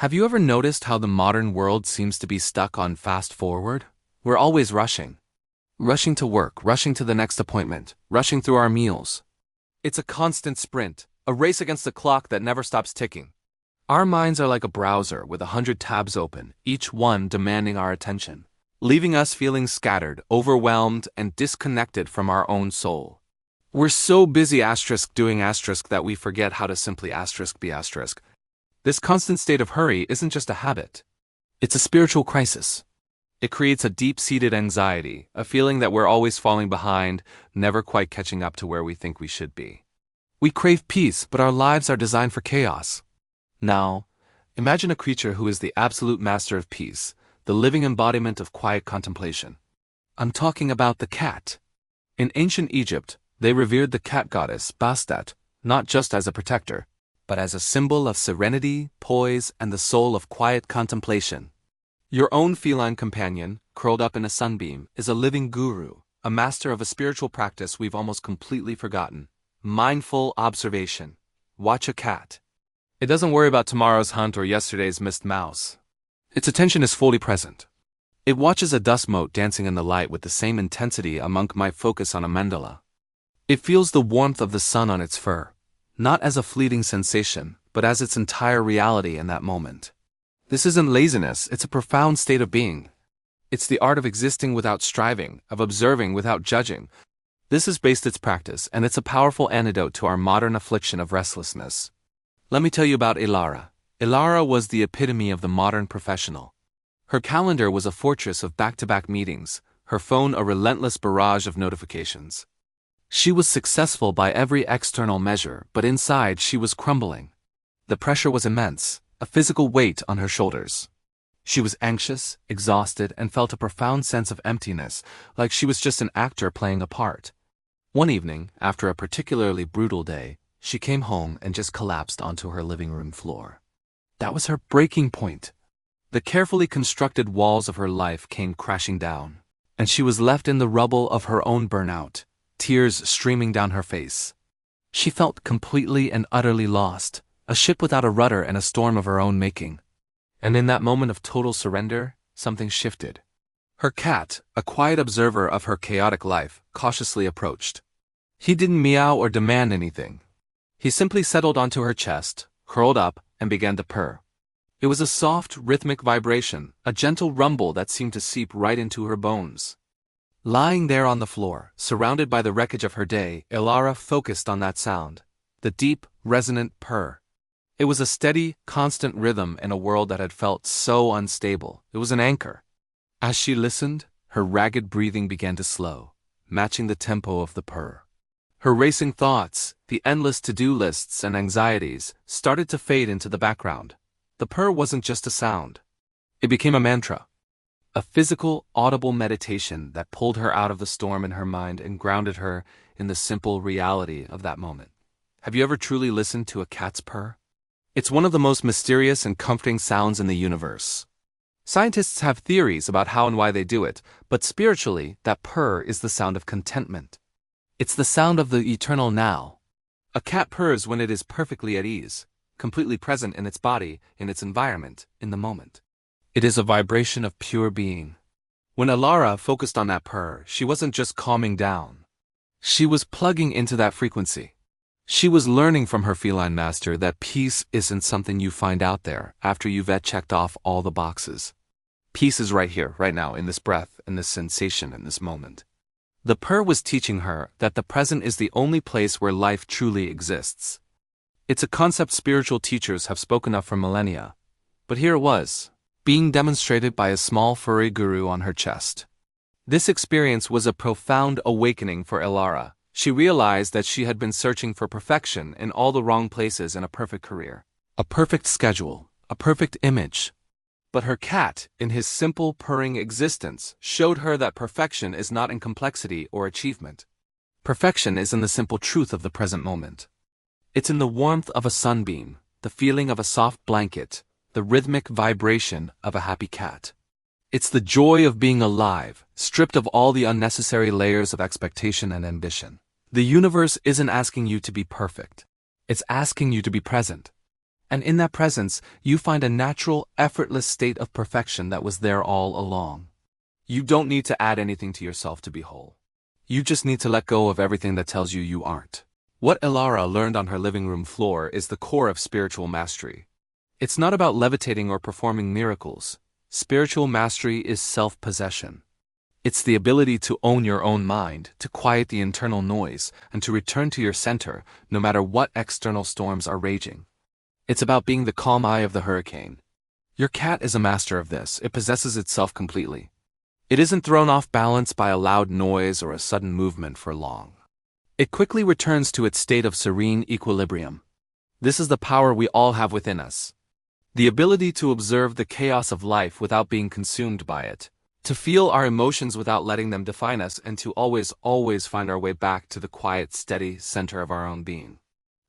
Have you ever noticed how the modern world seems to be stuck on fast forward? We're always rushing. Rushing to work, rushing to the next appointment, rushing through our meals. It's a constant sprint, a race against the clock that never stops ticking. Our minds are like a browser with 100 tabs open, each one demanding our attention, leaving us feeling scattered, overwhelmed, and disconnected from our own soul. We're so busy doing that we forget how to simply be. This constant state of hurry isn't just a habit. It's a spiritual crisis. It creates a deep-seated anxiety, a feeling that we're always falling behind, never quite catching up to where we think we should be. We crave peace, but our lives are designed for chaos. Now, imagine a creature who is the absolute master of peace, the living embodiment of quiet contemplation. I'm talking about the cat. In ancient Egypt, they revered the cat goddess, Bastet, not just as a protector, but as a symbol of serenity, poise, and the soul of quiet contemplation. Your own feline companion, curled up in a sunbeam, is a living guru, a master of a spiritual practice we've almost completely forgotten. Mindful observation. Watch a cat. It doesn't worry about tomorrow's hunt or yesterday's missed mouse. Its attention is fully present. It watches a dust mote dancing in the light with the same intensity a monk might focus on a mandala. It feels the warmth of the sun on its fur, not as a fleeting sensation, but as its entire reality in that moment. This isn't laziness, it's a profound state of being. It's the art of existing without striving, of observing without judging. This is Bastet's practice, and it's a powerful antidote to our modern affliction of restlessness. Let me tell you about Elara. Elara was the epitome of the modern professional. Her calendar was a fortress of back-to-back meetings, her phone a relentless barrage of notifications. She was successful by every external measure, but inside she was crumbling. The pressure was immense, a physical weight on her shoulders. She was anxious, exhausted, and felt a profound sense of emptiness, like she was just an actor playing a part. One evening, after a particularly brutal day, she came home and just collapsed onto her living room floor. That was her breaking point. The carefully constructed walls of her life came crashing down, and she was left in the rubble of her own burnout, tears streaming down her face. She felt completely and utterly lost, a ship without a rudder in a storm of her own making. And in that moment of total surrender, something shifted. Her cat, a quiet observer of her chaotic life, cautiously approached. He didn't meow or demand anything. He simply settled onto her chest, curled up, and began to purr. It was a soft, rhythmic vibration, a gentle rumble that seemed to seep right into her bones. Lying there on the floor, surrounded by the wreckage of her day, Elara focused on that sound, the deep, resonant purr. It was a steady, constant rhythm in a world that had felt so unstable. It was an anchor. As she listened, her ragged breathing began to slow, matching the tempo of the purr. Her racing thoughts, the endless to-do lists and anxieties, started to fade into the background. The purr wasn't just a sound. It became a mantra. A physical, audible meditation that pulled her out of the storm in her mind and grounded her in the simple reality of that moment. Have you ever truly listened to a cat's purr? It's one of the most mysterious and comforting sounds in the universe. Scientists have theories about how and why they do it, but spiritually, that purr is the sound of contentment. It's the sound of the eternal now. A cat purrs when it is perfectly at ease, completely present in its body, in its environment, in the moment. It is a vibration of pure being. When Elara focused on that purr, she wasn't just calming down. She was plugging into that frequency. She was learning from her feline master that peace isn't something you find out there after you've checked off all the boxes. Peace is right here, right now, in this breath, in this sensation, in this moment. The purr was teaching her that the present is the only place where life truly exists. It's a concept spiritual teachers have spoken of for millennia, but here it was, being demonstrated by a small furry guru on her chest. This experience was a profound awakening for Elara. She realized that she had been searching for perfection in all the wrong places in a perfect career, a perfect schedule, a perfect image. But her cat, in his simple purring existence, showed her that perfection is not in complexity or achievement. Perfection is in the simple truth of the present moment. It's in the warmth of a sunbeam, the feeling of a soft blanket, the rhythmic vibration of a happy cat. It's the joy of being alive, stripped of all the unnecessary layers of expectation and ambition. The universe isn't asking you to be perfect. It's asking you to be present. And in that presence, you find a natural, effortless state of perfection that was there all along. You don't need to add anything to yourself to be whole. You just need to let go of everything that tells you you aren't. What Elara learned on her living room floor is the core of spiritual mastery. It's not about levitating or performing miracles. Spiritual mastery is self-possession. It's the ability to own your own mind, to quiet the internal noise, and to return to your center, no matter what external storms are raging. It's about being the calm eye of the hurricane. Your cat is a master of this. It possesses itself completely. It isn't thrown off balance by a loud noise or a sudden movement for long. It quickly returns to its state of serene equilibrium. This is the power we all have within us. The ability to observe the chaos of life without being consumed by it, to feel our emotions without letting them define us, and to always find our way back to the quiet, steady center of our own being.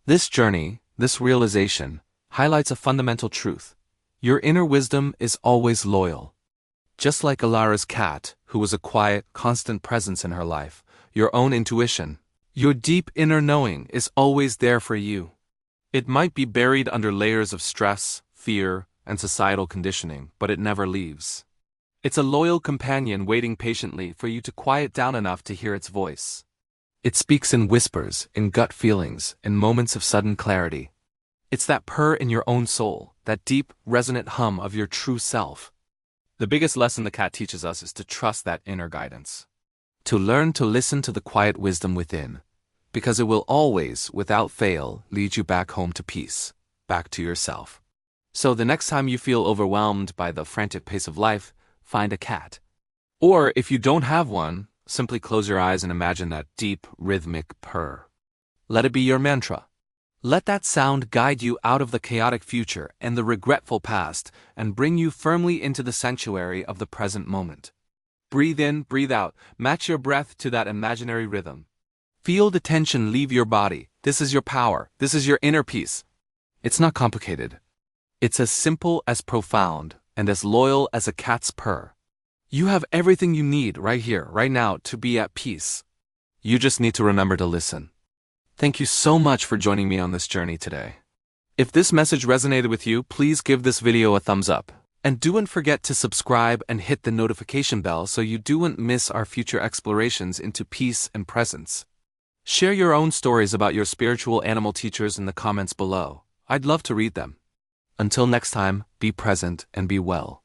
This journey, this realization, highlights a fundamental truth. Your inner wisdom is always loyal. Just like Elara's cat, who was a quiet, constant presence in her life, your own intuition, your deep inner knowing is always there for you. It might be buried under layers of stress, fear, and societal conditioning, but it never leaves. It's a loyal companion waiting patiently for you to quiet down enough to hear its voice. It speaks in whispers, in gut feelings, in moments of sudden clarity. It's that purr in your own soul, that deep, resonant hum of your true self. The biggest lesson the cat teaches us is to trust that inner guidance. To learn to listen to the quiet wisdom within, because it will always, without fail, lead you back home to peace, back to yourself. So the next time you feel overwhelmed by the frantic pace of life, find a cat. Or if you don't have one, simply close your eyes and imagine that deep, rhythmic purr. Let it be your mantra. Let that sound guide you out of the chaotic future and the regretful past and bring you firmly into the sanctuary of the present moment. Breathe in, breathe out, match your breath to that imaginary rhythm. Feel the tension leave your body. This is your power. This is your inner peace. It's not complicated. It's as simple as profound and as loyal as a cat's purr. You have everything you need right here, right now, to be at peace. You just need to remember to listen. Thank you so much for joining me on this journey today. If this message resonated with you, please give this video a thumbs up. And don't forget to subscribe and hit the notification bell so you don't miss our future explorations into peace and presence. Share your own stories about your spiritual animal teachers in the comments below. I'd love to read them. Until next time, be present and be well.